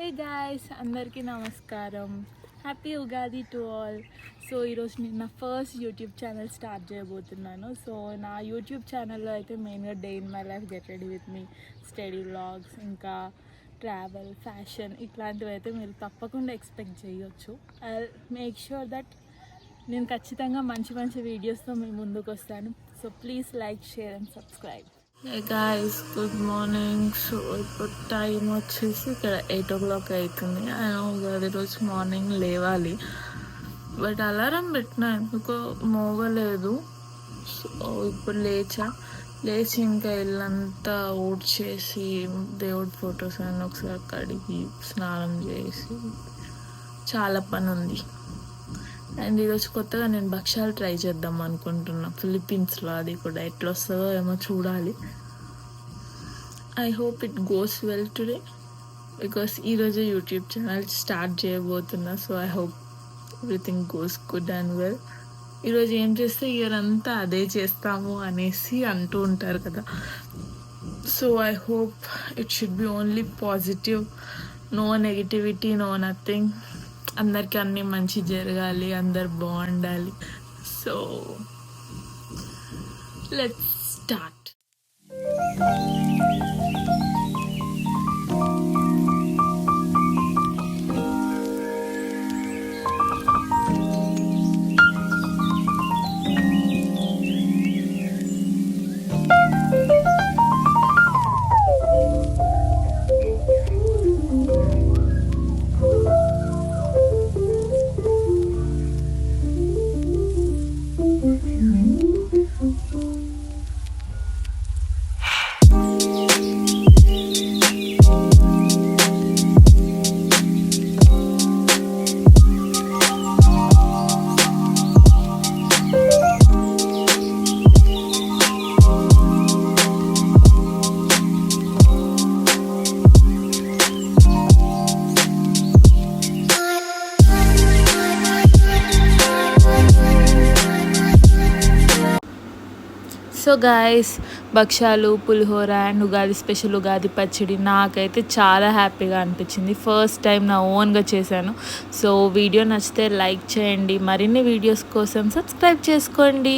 Hey guys, అందరికీ నమస్కారం. Happy Ugadi to all. So ఈరోజు నేను నా ఫస్ట్ యూట్యూబ్ ఛానల్ స్టార్ట్ చేయబోతున్నాను. సో నా యూట్యూబ్ ఛానల్లో అయితే మెయిన్గా day in my life, get ready with me, study vlogs, ఇంకా ట్రావెల్, ఫ్యాషన్ ఇట్లాంటివి అయితే మీరు తప్పకుండా ఎక్స్పెక్ట్ చేయొచ్చు. ఐ మేక్ ష్యూర్ దట్ నేను ఖచ్చితంగా మంచి మంచి వీడియోస్తో మీ ముందుకు వస్తాను. So please like, share and subscribe. Hey guys, good morning. So ఇప్పుడు టైం వచ్చేసి ఇక్కడ 8 o'clock అవుతుంది. అది రోజు మార్నింగ్ లేవాలి, బట్ అలారం పెట్టినా ఎందుకో మోగలేదు. సో ఇప్పుడు లేచి ఇంకా ఇల్లంతా ఊడ్చేసి దేవుడి ఫొటోస్ అన్నీ ఒకసారి కడిగి స్నానం చేసి చాలా పని ఉంది. అండ్ ఈరోజు కొత్తగా నేను భక్ష్యాలు ట్రై చేద్దాం అనుకుంటున్నా, ఫిలిప్పీన్స్లో. అది కూడా ఎట్లా వస్తుందో ఏమో చూడాలి. I hope it goes well today, because ఈరోజు యూట్యూబ్ ఛానల్ స్టార్ట్ చేయబోతున్నా. So I hope everything goes good and well. ఈరోజు ఏం చేస్తే ఇయర్ అంతా అదే చేస్తాము అనేసి అంటూ ఉంటారు కదా. So I hope it should be only positive, no negativity, no nothing. అందరికీ అన్నీ మంచి జరగాలి, అందరు బాగుండాలి. So let's start. So guys, భక్ష్యాలు, పులిహోర అండ్ ఉగాది స్పెషల్ ఉగాది పచ్చడి నాకైతే చాలా హ్యాపీగా అనిపించింది. ఫస్ట్ టైం నా ఓన్గా చేశాను. సో వీడియో నచ్చితే లైక్ చేయండి, మరిన్ని వీడియోస్ కోసం సబ్స్క్రైబ్ చేసుకోండి.